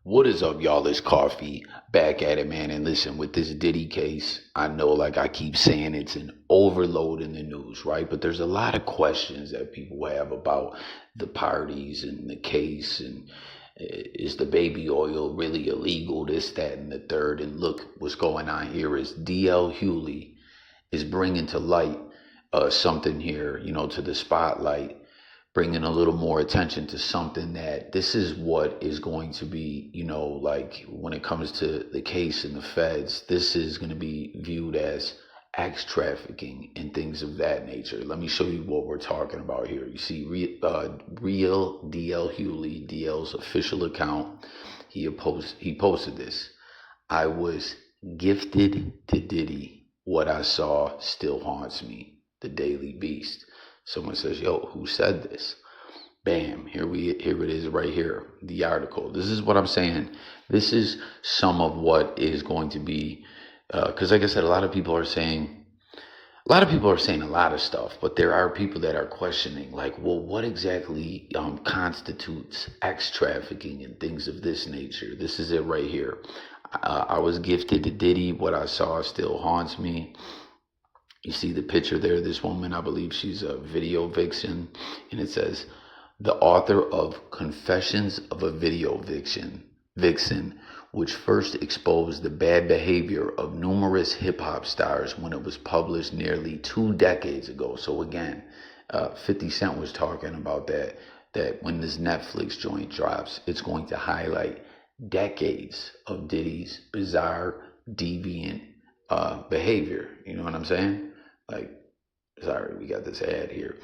What is up, y'all? It's Coffee back at it, man. And listen, with this Diddy case, I know, like I keep saying, it's an overload in the news, right? But there's a lot of questions that people have about the parties and the case, and is the baby oil really illegal? This, that, and the third. And look, what's going on here is DL Hughley is bringing to light something here, to the spotlight, bringing a little more attention to something that this is what is going to be, like when it comes to the case and the feds, this is going to be viewed as axe trafficking and things of that nature. Let me show you what we're talking about here. You see, real DL Hughley, DL's official account, he posted this. I was gifted to Diddy. What I saw still haunts me. The Daily Beast. Someone says, yo, who said this? Bam, here it is right here, the article. This is what I'm saying. This is some of what is going to be, because like I said, a lot of people are saying a lot of stuff, but there are people that are questioning, like, well, what exactly constitutes sex trafficking and things of this nature? This is it right here. I was gifted to Diddy. What I saw still haunts me. You see the picture there, this woman, I believe she's a video vixen, and it says, the author of Confessions of a Video Vixen, which first exposed the bad behavior of numerous hip-hop stars when it was published nearly 2 decades ago. So again, 50 Cent was talking about that when this Netflix joint drops, it's going to highlight decades of Diddy's bizarre, deviant behavior. You know what I'm saying? Like, sorry, we got this ad here.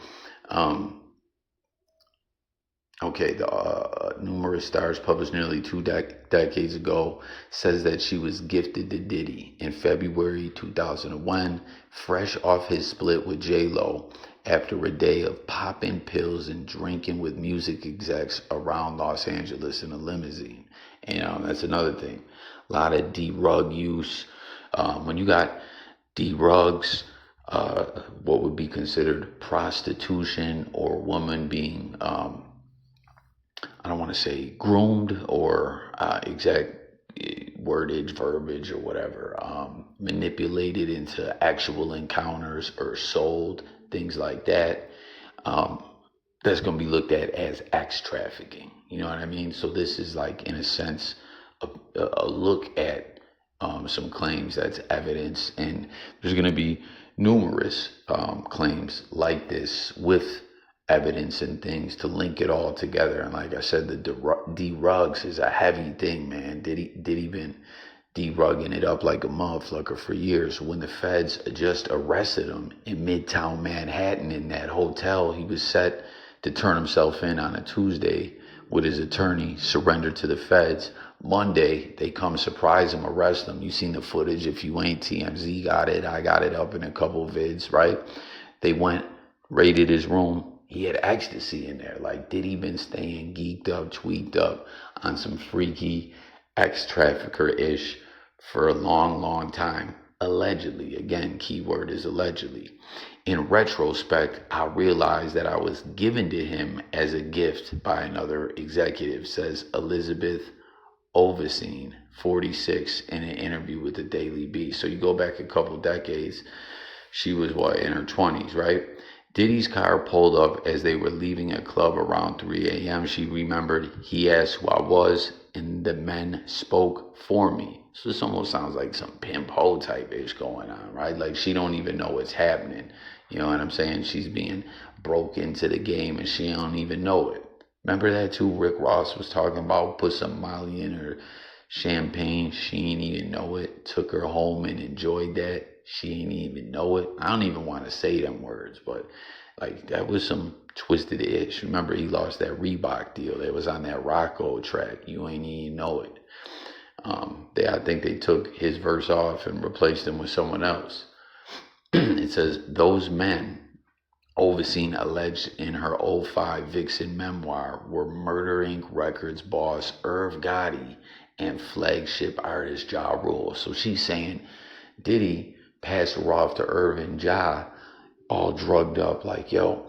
Okay, the numerous stars published nearly 2 decades ago says that she was gifted to Diddy in February 2001, fresh off his split with J-Lo after a day of popping pills and drinking with music execs around Los Angeles in a limousine. And that's another thing. A lot of D-rug use. When you got D-rugs, what would be considered prostitution, or a woman being, I don't want to say groomed or exact wordage, verbiage, or whatever, manipulated into actual encounters or sold, things like that. That's going to be looked at as sex trafficking. You know what I mean? So this is like, in a sense, a look at some claims that's evidence, and there's going to be numerous claims like this with evidence and things to link it all together. And like I said, the D-rugs is a heavy thing, man. Diddy been D-rugging it up like a motherfucker for years. When the feds just arrested him in Midtown Manhattan in that hotel, he was set to turn himself in on a Tuesday with his attorney, surrendered to the feds. Monday, they come surprise him, arrest him. You seen the footage. If you ain't, TMZ got it. I got it up in a couple of vids, right? They went, raided his room. He had ecstasy in there. Like, Diddy been staying geeked up, tweaked up on some freaky ex-trafficker-ish for a long, long time. Allegedly. Again, keyword is allegedly. In retrospect, I realized that I was given to him as a gift by another executive, says Elizabeth Ovesine, 46, in an interview with the Daily Beast. So you go back a couple decades, she was in her 20s, right? Diddy's car pulled up as they were leaving a club around 3 a.m. She remembered he asked who I was, and the men spoke for me. So this almost sounds like some pimp hoe type ish going on, right? Like, she don't even know what's happening. You know what I'm saying? She's being broke into the game and she don't even know it. Remember that too? Rick Ross was talking about put some Molly in her champagne. She ain't even know it. Took her home and enjoyed that. She ain't even know it. I don't even want to say them words, but like, that was some twisted ish. Remember, he lost that Reebok deal that was on that Rocco track. You ain't even know it. I think they took his verse off and replaced him with someone else. It says, those men, Ovesine alleged in her '05 Vixen memoir, were Murder Inc. Records boss Irv Gotti and flagship artist Ja Rule. So she's saying Diddy passed her off to Irv and Ja, all drugged up, like, yo,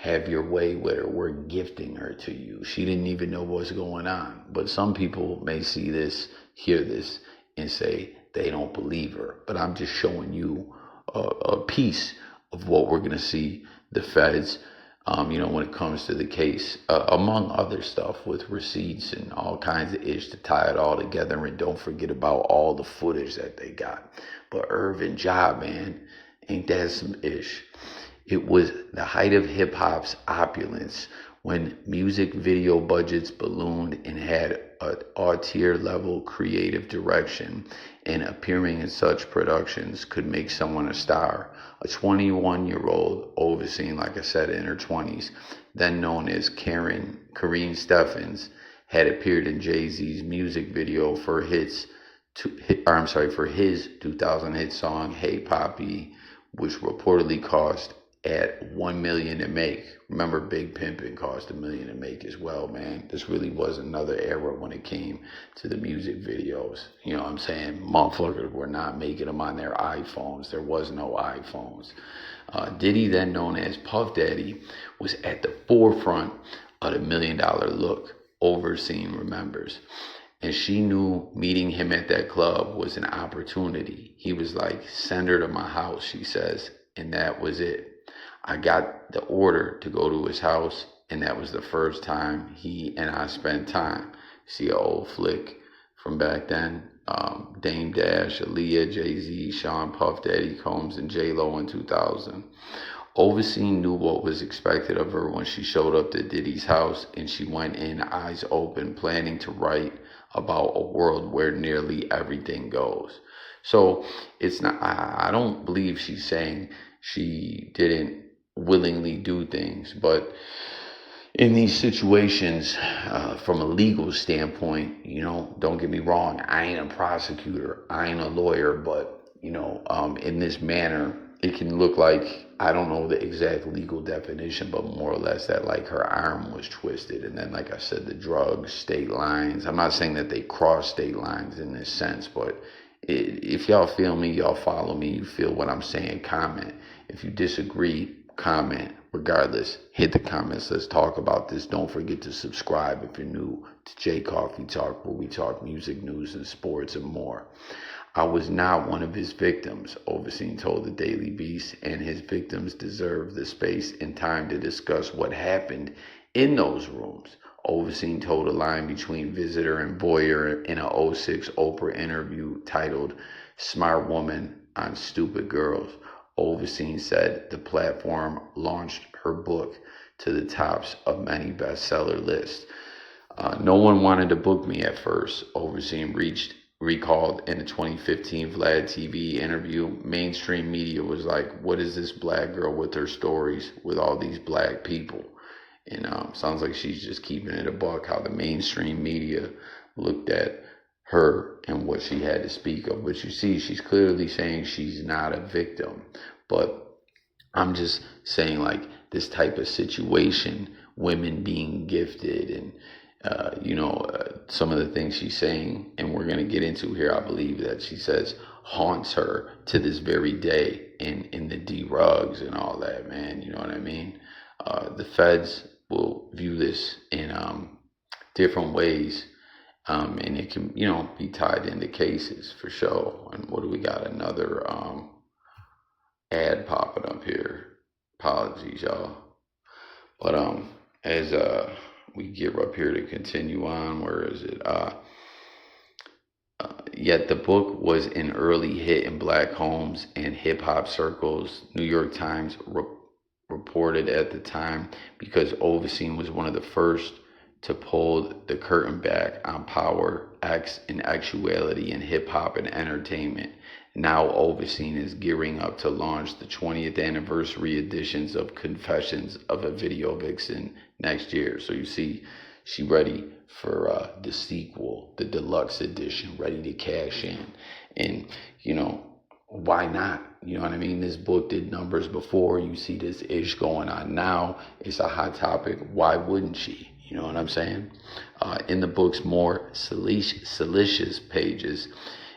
have your way with her. We're gifting her to you. She didn't even know what's going on. But some people may see this, hear this, and say they don't believe her. But I'm just showing you a piece of what we're going to see the feds, when it comes to the case, among other stuff with receipts and all kinds of ish to tie it all together. And don't forget about all the footage that they got. But Irv and Ja, man, ain't that some ish? It was the height of hip hop's opulence when music video budgets ballooned and had an auteur level creative direction, and appearing in such productions could make someone a star. A 21-year-old, overseeing, like I said, in her 20s, then known as Kareen Steffens, had appeared in Jay-Z's music video for his 2000 hit song "Hey Papi," which reportedly cost at $1 million to make. Remember, Big Pimpin' cost $1 million to make as well, man. This really was another era when it came to the music videos. You know what I'm saying? Motherfuckers were not making them on their iPhones. There was no iPhones. Diddy, then known as Puff Daddy, was at the forefront of the $1 million look, overseeing remembers. And she knew meeting him at that club was an opportunity. He was like, "Send her to my house," she says. And that was it. I got the order to go to his house, and that was the first time he and I spent time. See an old flick from back then. Dame Dash, Aaliyah, Jay-Z, Sean, Puff Daddy, Combs, and J-Lo in 2000. Overseen knew what was expected of her when she showed up to Diddy's house, and she went in eyes open, planning to write about a world where nearly everything goes. So it's not, I don't believe she's saying she didn't willingly do things, but in these situations, from a legal standpoint, don't get me wrong, I ain't a prosecutor, I ain't a lawyer, but in this manner, it can look like, I don't know the exact legal definition, but more or less that like her arm was twisted. And then, like I said, the drugs, state lines. I'm not saying that they cross state lines in this sense, but if y'all feel me, y'all follow me, you feel what I'm saying, comment. If you disagree, comment. Regardless, hit the comments. Let's talk about this. Don't forget to subscribe if you're new to J Coffee Talk, where we talk music, news, and sports and more. I was not one of his victims, Overseen told the Daily Beast, and his victims deserve the space and time to discuss what happened in those rooms. Overseen told a line between visitor and voyeur in a '06 Oprah interview titled "Smart Woman on Stupid Girls." Overseen said the platform launched her book to the tops of many bestseller lists. No one wanted to book me at first, Overseen recalled in a 2015 Vlad TV interview. Mainstream media was like, "What is this black girl with her stories with all these black people?" And sounds like she's just keeping it a buck, how the mainstream media looked at her and what she had to speak of. But you see, she's clearly saying she's not a victim. But I'm just saying, like, this type of situation, women being gifted and some of the things she's saying, and we're going to get into here, I believe that she says haunts her to this very day in the D-Rugs and all that, man. You know what I mean? The feds will view this in different ways, and it can, be tied into cases for sure. And what do we got? Another ad popping up here. Apologies, y'all. But as we get up here to continue on, where is it? Yet the book was an early hit in black homes and hip hop circles. New York Times reported at the time, because Overseen was one of the first to pull the curtain back on power, X, and actuality in hip hop and entertainment. Now Overseen is gearing up to launch the 20th anniversary editions of Confessions of a Video Vixen next year. So you see, she ready for the sequel, the deluxe edition, ready to cash in. And, why not? You know what I mean? This book did numbers before. You see this ish going on now. It's a hot topic. Why wouldn't she? You know what I'm saying? In the book's more salacious pages,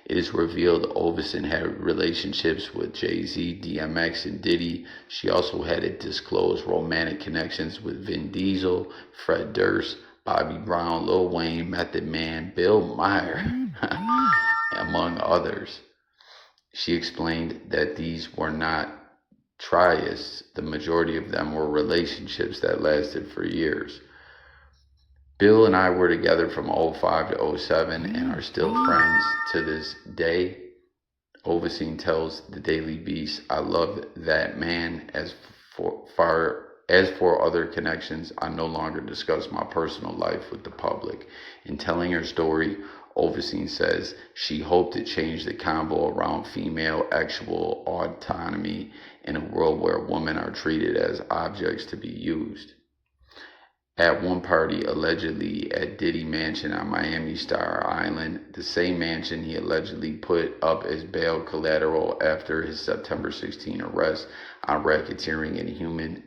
It is revealed Oveson had relationships with Jay-Z, DMX, and Diddy. She also had disclosed romantic connections with Vin Diesel, Fred Durst, Bobby Brown, Lil Wayne, Method Man, Bill Maher, among others. She explained that these were not trysts. The majority of them were relationships that lasted for years. Bill and I were together from '05 to '07 and are still friends to this day. Oveson tells the Daily Beast, I love that man. As for other connections, I no longer discuss my personal life with the public. In telling her story, Oveson says she hoped to change the convo around female actual autonomy in a world where women are treated as objects to be used. At one party, allegedly at Diddy Mansion on Miami Star Island, the same mansion he allegedly put up as bail collateral after his September 16 arrest on racketeering and human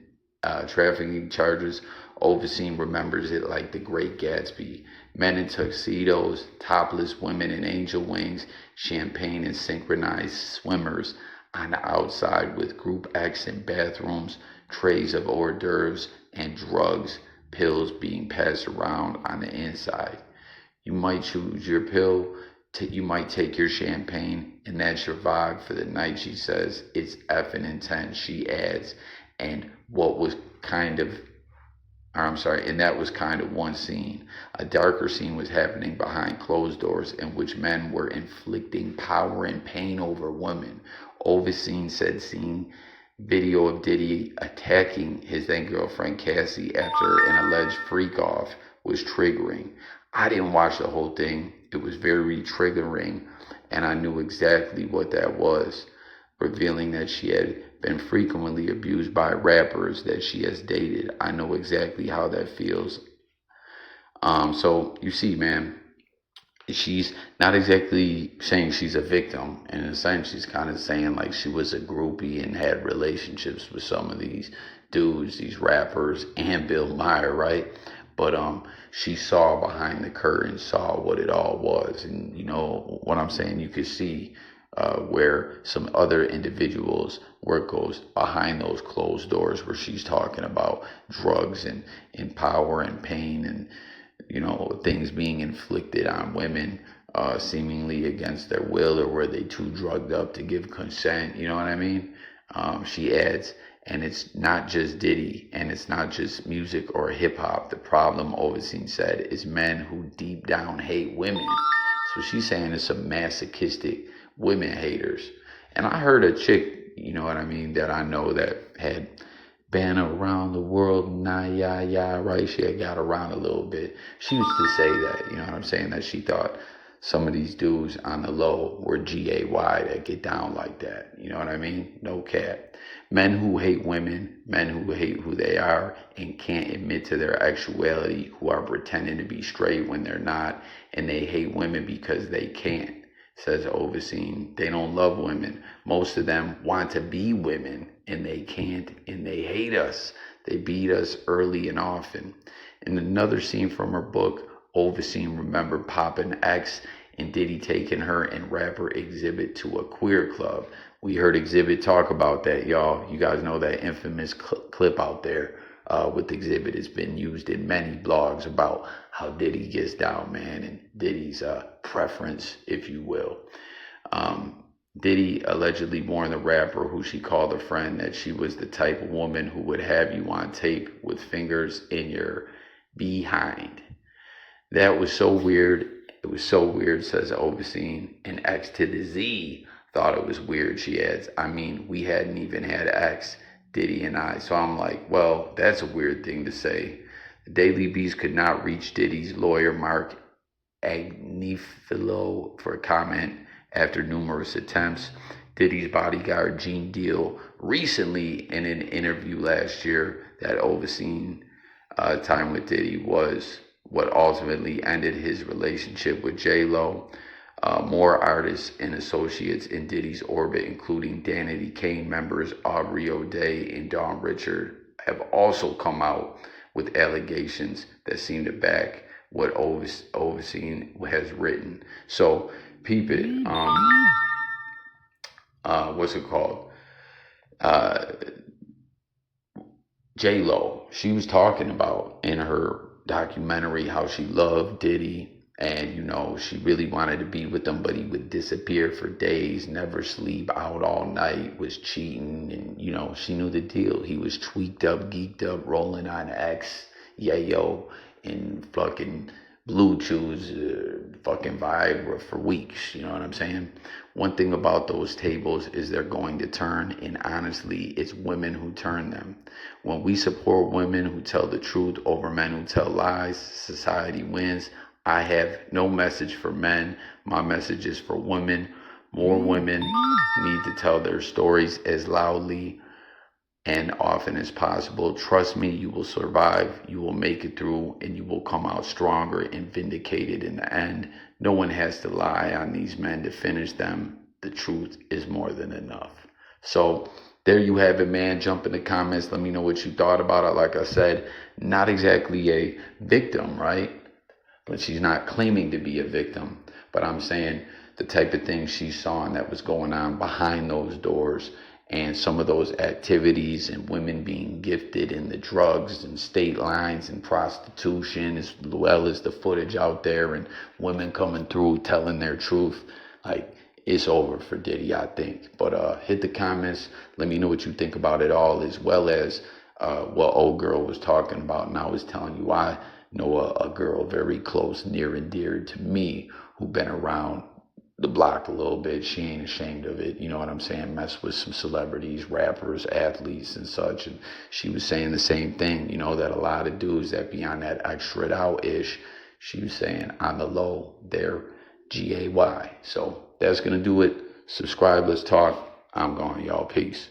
trafficking charges, Oveson remembers it like the Great Gatsby. Men in tuxedos, topless women in angel wings, champagne and synchronized swimmers on the outside with Group X in bathrooms, trays of hors d'oeuvres and drugs, pills being passed around on the inside. You might choose your pill, you might take your champagne, and that's your vibe for the night, she says. It's effing intense, she adds. And that was kind of one scene. A darker scene was happening behind closed doors in which men were inflicting power and pain over women. Oveson said seeing video of Diddy attacking his then girlfriend Cassie after an alleged freak off was triggering. I didn't watch the whole thing. It was very triggering, and I knew exactly what that was, revealing that she had been frequently abused by rappers that she has dated. I know exactly how that feels. So you see, man, she's not exactly saying she's a victim. In a sense, she's kind of saying like she was a groupie and had relationships with some of these dudes, these rappers, and Bill Maher, right? But she saw behind the curtain, saw what it all was, and you know what I'm saying. You could see where some other individuals' work goes behind those closed doors, where she's talking about drugs and power and pain and, you know, things being inflicted on women seemingly against their will, or were they too drugged up to give consent, you know what I mean? She adds, and it's not just Diddy, and it's not just music or hip hop. The problem, Oveson said, is men who deep down hate women. So she's saying it's some masochistic women haters. And I heard a chick, you know what I mean, that I know that had been around the world, right? She had got around a little bit. She used to say that, you know what I'm saying, that she thought some of these dudes on the low were GAY that get down like that. You know what I mean? No cap. Men who hate women, men who hate who they are and can't admit to their actuality, who are pretending to be straight when they're not, and they hate women because they can't, says Oveson. They don't love women. Most of them want to be women, and they can't, and they hate us. They beat us early and often. In another scene from her book, Oveson remembered popping X and Diddy taking her and rapper Xzibit to a queer club. We heard Xzibit talk about that, y'all. You guys know that infamous clip out there with Xzibit. It's been used in many blogs about how Diddy gets down, man, and Diddy's preference, if you will. Diddy allegedly warned the rapper, who she called a friend, that she was the type of woman who would have you on tape with fingers in your behind. That was so weird. It was so weird, says Oveson. And X to the Z thought it was weird, she adds. I mean, we hadn't even had X, Diddy and I. So I'm like, well, that's a weird thing to say. The Daily Beast could not reach Diddy's lawyer, Mark Agnifilo, for comment after numerous attempts. Diddy's bodyguard, Gene Deal, recently in an interview last year that Oveson time with Diddy was what ultimately ended his relationship with J-Lo. More artists and associates in Diddy's orbit, including Danity Kane members Aubrey O'Day and Dawn Richard, have also come out with allegations that seem to back what Overseen has written. So peep it. What's it called? Uh, J Lo. She was talking about in her documentary how she loved Diddy. And, she really wanted to be with him, but he would disappear for days, never sleep, out all night, was cheating. And, she knew the deal. He was tweaked up, geeked up, rolling on X, yayo, and fucking blue chews, fucking Viagra for weeks. You know what I'm saying? One thing about those tables is they're going to turn, and honestly, it's women who turn them. When we support women who tell the truth over men who tell lies, society wins. I have no message for men. My message is for women. More women need to tell their stories as loudly and often as possible. Trust me, you will survive, you will make it through, and you will come out stronger and vindicated in the end. No one has to lie on these men to finish them. The truth is more than enough. So there you have it, man. Jump in the comments. Let me know what you thought about it. Like I said, not exactly a victim, right? But she's not claiming to be a victim. But I'm saying the type of things she saw and that was going on behind those doors, and some of those activities, and women being gifted in the drugs and state lines and prostitution, as well as the footage out there and women coming through telling their truth. Like, it's over for Diddy, I think. But hit the comments. Let me know what you think about it all, as well as what old girl was talking about. And I was telling you, I know a girl very close, near and dear to me, who been around the block a little bit. She ain't ashamed of it. You know what I'm saying? Mess with some celebrities, rappers, athletes, and such. And she was saying the same thing, that a lot of dudes that be on that extra out-ish, she was saying on the low, they're GAY. So that's going to do it. Subscribe. Let's talk. I'm going, y'all. Peace.